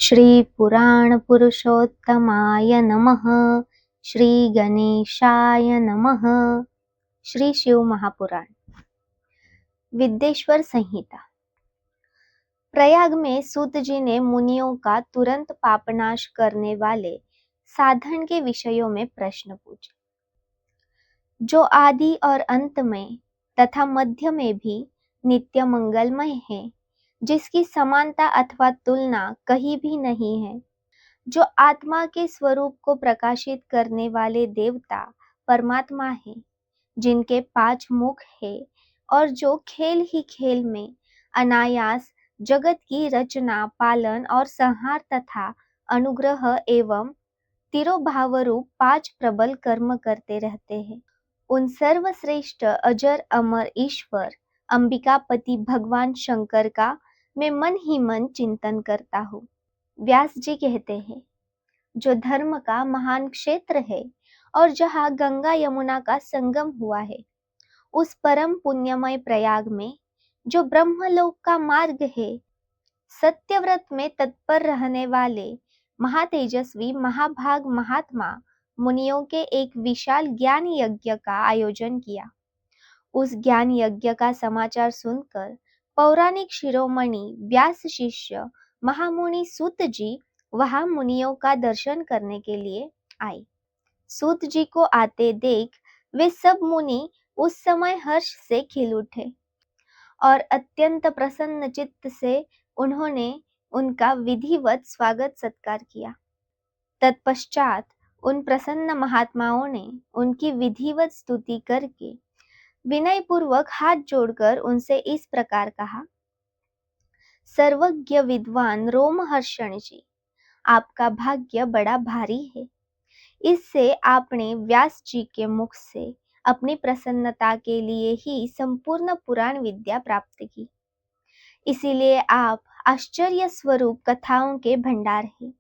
श्री पुराण पुरुषोत्तमाय नमः। श्री गणेशाय नमः। श्री शिव महापुराण। विद्येश्वर संहिता। प्रयाग में सूत जी ने मुनियों का तुरंत पापनाश करने वाले साधन के विषयों में प्रश्न पूछे, जो आदि और अंत में तथा मध्य में भी नित्य मंगलमय है, जिसकी समानता अथवा तुलना कहीं भी नहीं है, जो आत्मा के स्वरूप को प्रकाशित करने वाले देवता परमात्मा है, जिनके 5 मुख है और जो खेल ही खेल में अनायास जगत की रचना, पालन और संहार तथा अनुग्रह एवं तिरोभाव रूप 5 प्रबल कर्म करते रहते हैं, उन सर्वश्रेष्ठ अजर अमर ईश्वर अंबिकापति भगवान शंकर का मैं मन ही मन चिंतन करता हूँ। व्यास जी कहते हैं, जो धर्म का महान क्षेत्र है और जहाँ गंगा यमुना का संगम हुआ है, उस परम पुण्यमय प्रयाग में जो ब्रह्मलोक का मार्ग है, सत्यव्रत में तत्पर रहने वाले महातेजस्वी महाभाग महात्मा मुनियों के एक विशाल ज्ञान यज्ञ का आयोजन किया। उस ज्ञान यज्ञ का समाचार सुनकर पौराणिक शिरोमणि व्यास शिष्य महामुनि सूत जी वहां मुनियों का दर्शन करने के लिए आए। सूत जी को आते देख वे सब मुनि उस समय हर्ष से खिल उठे और अत्यंत प्रसन्न चित्त से उन्होंने उनका विधिवत स्वागत सत्कार किया। तत्पश्चात उन प्रसन्न महात्माओं ने उनकी विधिवत स्तुति करके विनय पूर्वक हाथ जोड़कर उनसे इस प्रकार कहा, सर्वज्ञ विद्वान रोमहर्षण जी, आपका भाग्य बड़ा भारी है। इससे आपने व्यास जी के मुख से अपनी प्रसन्नता के लिए ही संपूर्ण पुराण विद्या प्राप्त की। इसीलिए आप आश्चर्य स्वरूप कथाओं के भंडार हैं।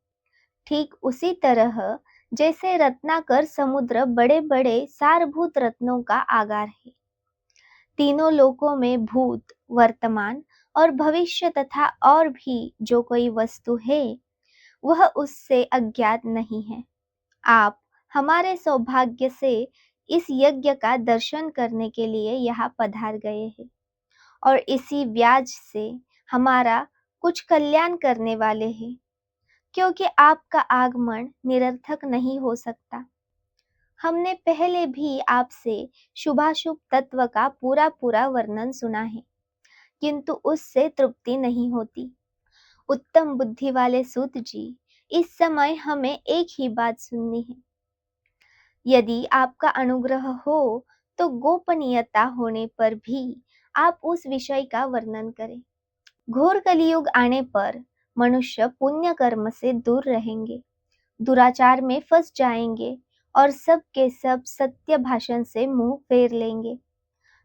ठीक उसी तरह जैसे रत्नाकर समुद्र बड़े बड़े सारभूत रत्नों का आगार है। तीनों लोकों में भूत, वर्तमान और भविष्य तथा और भी जो कोई वस्तु है, वह उससे अज्ञात नहीं है। आप हमारे सौभाग्य से इस यज्ञ का दर्शन करने के लिए यहाँ पधार गए हैं और इसी व्याज से हमारा कुछ कल्याण करने वाले हैं, क्योंकि आपका आगमन निरर्थक नहीं हो सकता। हमने पहले भी आपसे शुभाशुभ तत्व का पूरा पूरा वर्णन सुना है, किंतु उससे तृप्ति नहीं होती। उत्तम बुद्धि वाले सूत जी, इस समय हमें एक ही बात सुननी है। यदि आपका अनुग्रह हो तो गोपनीयता होने पर भी आप उस विषय का वर्णन करें। घोर कलियुग आने पर मनुष्य पुण्य कर्म से दूर रहेंगे, दुराचार में फंस जाएंगे और सब के सब सत्य भाषण से मुंह फेर लेंगे,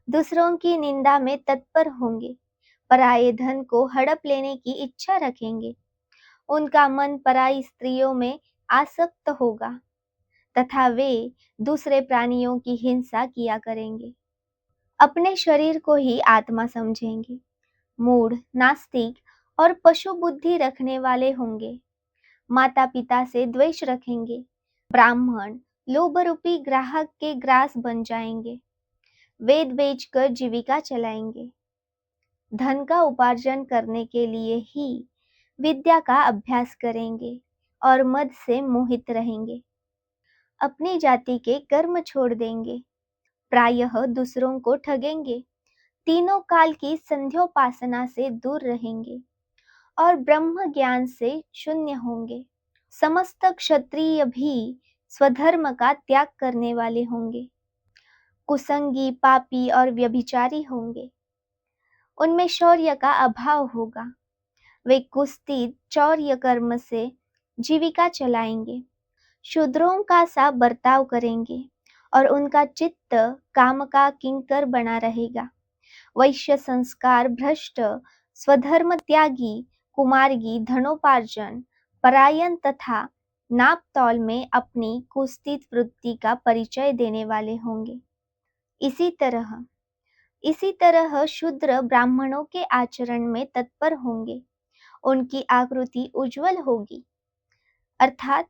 दूसरों की निंदा में तत्पर होंगे, पराये धन को हड़प लेने की इच्छा रखेंगे, उनका मन पराई स्त्रियों में आसक्त होगा तथा वे दूसरे प्राणियों की हिंसा किया करेंगे, अपने शरीर को ही आत्मा समझेंगे, मूढ़, नास्तिक और पशु बुद्धि रखने वाले होंगे, माता पिता से द्वेष रखेंगे, ब्राह्मण लोभ रूपी ग्राहक के ग्रास बन जाएंगे, वेद बेचकर जीविका चलाएंगे, धन का उपार्जन करने के लिए ही विद्या का अभ्यास करेंगे और मद से मोहित रहेंगे, अपनी जाति के कर्म छोड़ देंगे, प्रायः दूसरों को ठगेंगे, तीनों काल की संध्योपासना से दूर रहेंगे और ब्रह्म ज्ञान से शून्य होंगे। समस्त क्षत्रिय भी स्वधर्म का त्याग करने वाले होंगे, कुसंगी, पापी और व्यभिचारी होंगे, उनमें शौर्य का अभाव होगा, वे कुस्ती चौर्य कर्म से जीविका चलाएंगे, शूद्रों का सा बर्ताव करेंगे और उनका चित्त काम का किंकर बना रहेगा, वैश्य संस्कार भ्रष्ट, स्वधर्म त्यागी, कुमार्गी, धनोपार्जन परायण तथा नाप तौल में अपनी कुस्ती वृत्ति का परिचय देने वाले होंगे। इसी तरह शूद्र ब्राह्मणों के आचरण में तत्पर होंगे, उनकी आकृति उज्जवल होगी, अर्थात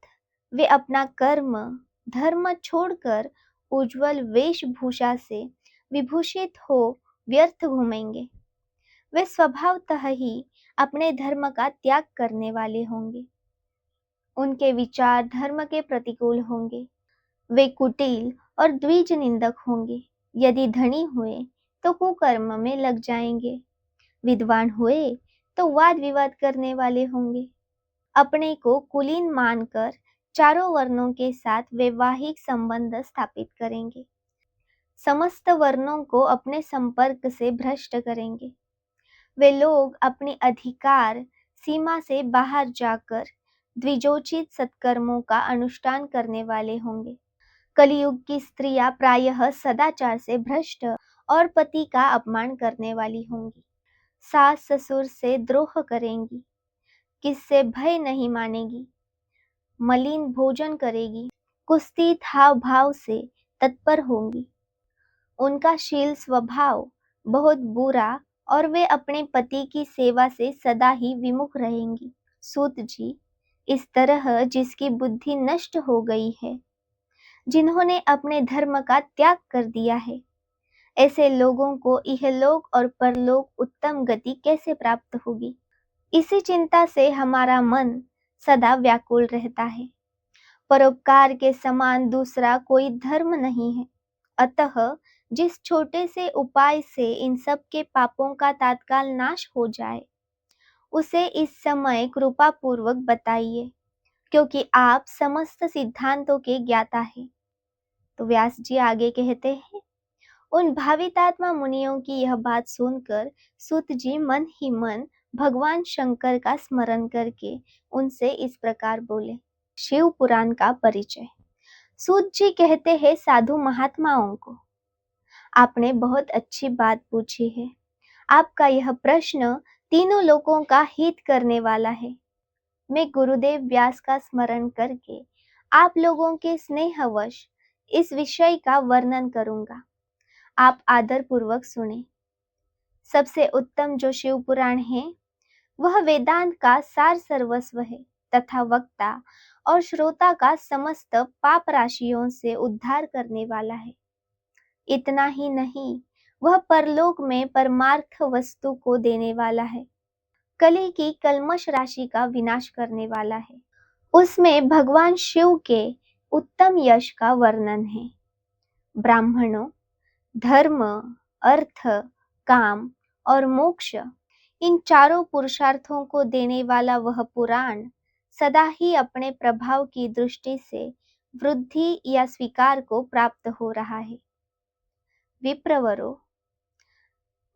वे अपना कर्म धर्म छोड़कर उज्जवल वेशभूषा से विभूषित हो व्यर्थ घूमेंगे। वे स्वभावतः ही अपने धर्म का त्याग करने वाले होंगे। उनके विचार धर्म के प्रतिकूल होंगे। वे कुटिल और द्विज निंदक होंगे। यदि धनी हुए तो कुकर्म में लग जाएंगे। विद्वान हुए तो वाद विवाद करने वाले होंगे। अपने को कुलीन मानकर चारों वर्णों के साथ वैवाहिक संबंध स्थापित करेंगे। समस्त वर्णों को अपने संपर्क से भ्रष्ट करेंगे। वे लोग अपनी अधिकार सीमा से बाहर जाकर द्विजोचित सत्कर्मों का अनुष्ठान करने वाले होंगे। कलियुग की स्त्रियां प्रायः सदाचार से भ्रष्ट और पति का अपमान करने वाली होंगी। सास ससुर से द्रोह करेंगी, किससे भय नहीं मानेगी, मलिन भोजन करेगी, कुस्ती हाव भाव से तत्पर होंगी। उनका शील स्वभाव बहुत बुरा और वे अपने पति की सेवा से सदा ही विमुख रहेंगी। सूत जी, इस तरह जिसकी बुद्धि नष्ट हो गई है, जिन्होंने अपने धर्म का त्याग कर दिया है, ऐसे लोगों को इहलोक और परलोक उत्तम गति कैसे प्राप्त होगी? इसी चिंता से हमारा मन सदा व्याकुल रहता है। परोपकार के समान दूसरा कोई धर्म नहीं है। अतः जिस छोटे से उपाय से इन सब के पापों का तात्काल नाश हो जाए, उसे इस समय कृपा पूर्वक बताइए, क्योंकि आप समस्त सिद्धांतों के ज्ञाता हैं। तो व्यास जी आगे कहते हैं, उन भावितात्मा मुनियों की यह बात सुनकर सूत जी मन ही मन भगवान शंकर का स्मरण करके उनसे इस प्रकार बोले। शिव पुराण का परिचय। सूत जी कहते हैं साधु महात्माओं को, आपने बहुत अच्छी बात पूछी है। आपका यह प्रश्न तीनों लोगों का हित करने वाला है। मैं गुरुदेव व्यास का स्मरण करके आप लोगों के स्नेहवश इस विषय का वर्णन करूंगा। आप आदर पूर्वक सुने। सबसे उत्तम जो शिव पुराण है, वह वेदांत का सार सर्वस्व है तथा वक्ता और श्रोता का समस्त पाप राशियों से उद्धार करने वाला है। इतना ही नहीं, वह परलोक में परमार्थ वस्तु को देने वाला है। कली की कल्मश राशि का विनाश करने वाला है। उसमें भगवान शिव के उत्तम यश का वर्णन है। ब्राह्मणों, धर्म, अर्थ, काम और मोक्ष, इन चारों पुरुषार्थों को देने वाला वह पुराण सदा ही अपने प्रभाव की दृष्टि से वृद्धि या स्वीकार को प्राप्त हो रहा है। विप्रवरों,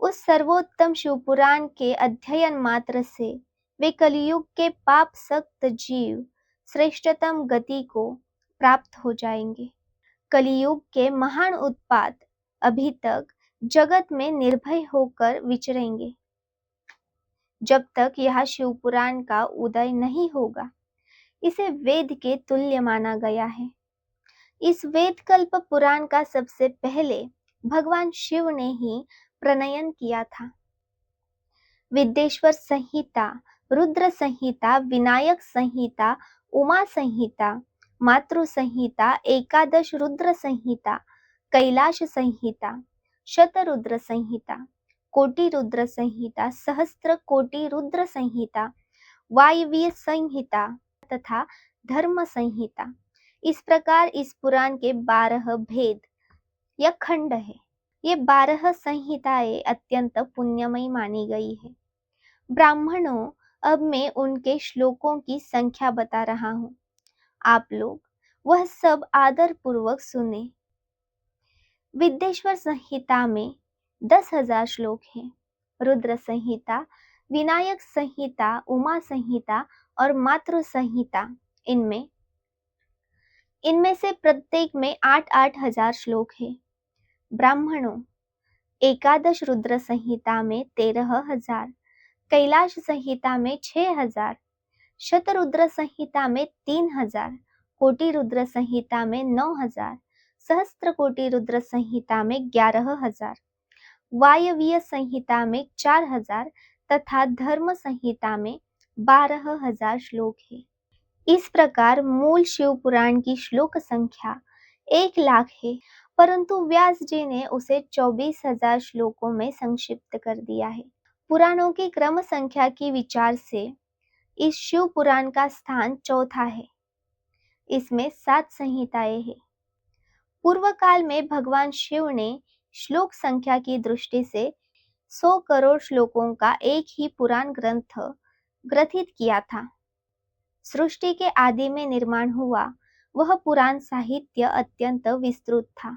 उस सर्वोत्तम शिवपुराण के अध्ययन मात्र से वे कलियुग के पाप सक्त जीव श्रेष्ठतम गति को प्राप्त हो जाएंगे। कलियुग के महान उत्पात अभी तक जगत में निर्भय होकर विचरेंगे। जब तक यह शिवपुराण का उदय नहीं होगा, इसे वेद के तुल्य माना गया है। इस वेद कल्प पुराण का सबसे पहले भगवान शिव ने ही प्रणयन किया था। विद्येश्वर संहिता, रुद्र संहिता, विनायक संहिता, उमा संहिता, मातृ संहिता, एकादश रुद्र संहिता, कैलाश संहिता, शतरुद्र संहिता, कोटि रुद्र संहिता, सहस्त्र कोटि रुद्र संहिता, वायव्य संहिता तथा धर्म संहिता, इस प्रकार इस पुराण के 12 भेद या खंड है। ये 12 संहिताएं अत्यंत पुण्यमयी मानी गई है। ब्राह्मणों, अब मैं उनके श्लोकों की संख्या बता रहा हूँ। आप लोग वह सब आदर पूर्वक सुने। विद्येश्वर संहिता में 10,000 श्लोक हैं। रुद्र संहिता, विनायक संहिता, उमा संहिता और मातृ संहिता, इनमें से प्रत्येक में 8-8 हजार श्लोक है। ब्राह्मणों, एकादश रुद्र संहिता में 13,000, कैलाश संहिता में 6,000, शतरुद्र संहिता में 3,000, कोटि रुद्र संहिता में 9,000, सहस्त्र कोटि रुद्र संहिता में 11,000, वायव्य संहिता में 4,000 तथा धर्म संहिता में 12,000 श्लोक है। इस प्रकार मूल शिव पुराण की श्लोक संख्या 1,00,000 है, परंतु व्यास जी ने उसे 24,000 श्लोकों में संक्षिप्त कर दिया है। पुराणों की क्रम संख्या की विचार से इस शिव पुराण का स्थान चौथा है। इसमें 7 संहिताएं हैं। पूर्व काल में भगवान शिव ने श्लोक संख्या की दृष्टि से 100 करोड़ श्लोकों का एक ही पुराण ग्रंथ ग्रथित किया था। सृष्टि के आदि में निर्माण हुआ वह पुराण साहित्य अत्यंत विस्तृत था।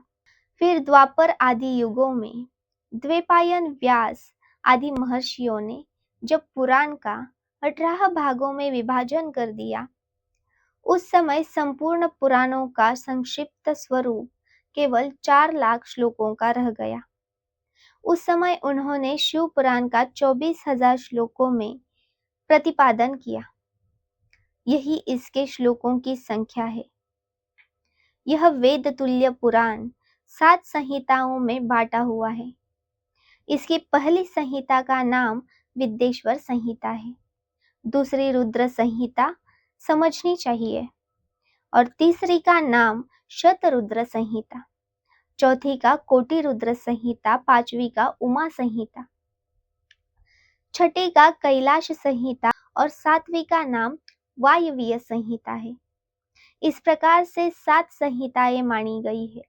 फिर द्वापर आदि युगों में द्वैपायन, व्यास आदि महर्षियों ने जब पुराण का 18 भागों में विभाजन कर दिया, उस समय संपूर्ण पुराणों का संक्षिप्त स्वरूप केवल 4,00,000 श्लोकों का रह गया। उस समय उन्होंने शिव पुराण का 24,000 श्लोकों में प्रतिपादन किया। यही इसके श्लोकों की संख्या है। यह वेद तुल्य पुराण 7 संहिताओं में बांटा हुआ है। इसकी पहली संहिता का नाम विद्येश्वर संहिता है, दूसरी रुद्र संहिता समझनी चाहिए, और तीसरी का नाम शतरुद्र संहिता, चौथी का कोटि रुद्र संहिता, पांचवी का उमा संहिता, छठी का कैलाश संहिता और सातवीं का नाम वायवीय संहिता है। इस प्रकार से 7 संहिताएं मानी गई है।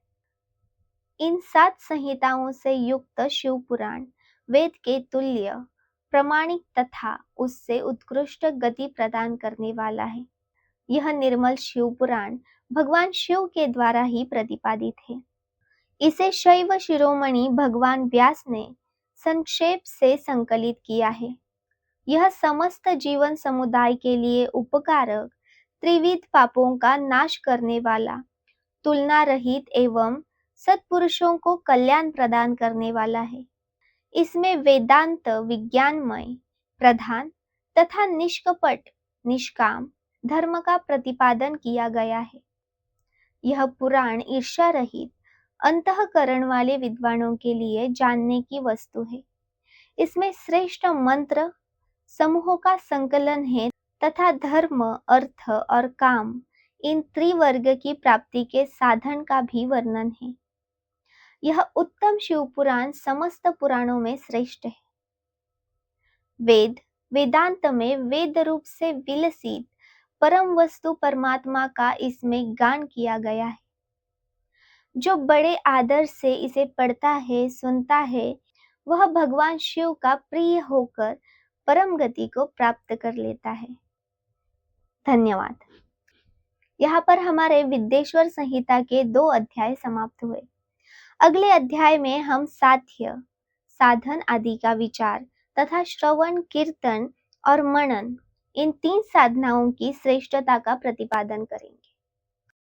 इन 7 संहिताओं से युक्त शिव पुराण वेद के तुल्य, प्रमाणिक तथा उससे उत्कृष्ट गति प्रदान करने वाला है। यह निर्मल शिव पुराण भगवान शिव के द्वारा ही प्रतिपादित है। इसे शैव शिरोमणि भगवान व्यास ने संक्षेप से संकलित किया है। यह समस्त जीवन समुदाय के लिए उपकारक, त्रिविध पापों का नाश करने वाला, तुलना रहित एवं सत्पुरुषों को कल्याण प्रदान करने वाला है। इसमें वेदांत विज्ञानमय प्रधान तथा निष्कपट निष्काम धर्म का प्रतिपादन किया गया है। यह पुराण ईर्ष्या रहित अंतःकरण वाले विद्वानों के लिए जानने की वस्तु है। इसमें श्रेष्ठ मंत्र समूहों का संकलन है तथा धर्म, अर्थ और काम इन त्रिवर्ग की प्राप्ति के साधन का भी वर्णन है। यह उत्तम शिव पुराण समस्त पुराणों में श्रेष्ठ है। वेद वेदांत में वेद रूप से विलसित परम वस्तु परमात्मा का इसमें गान किया गया है। जो बड़े आदर से इसे पढ़ता है, सुनता है, वह भगवान शिव का प्रिय होकर परम गति को प्राप्त कर लेता है। धन्यवाद। यहाँ पर हमारे विद्येश्वर संहिता के 2 अध्याय समाप्त हुए। अगले अध्याय में हम साध्य, साधन आदि का विचार तथा श्रवण, कीर्तन और मनन इन 3 साधनाओं की श्रेष्ठता का प्रतिपादन करेंगे।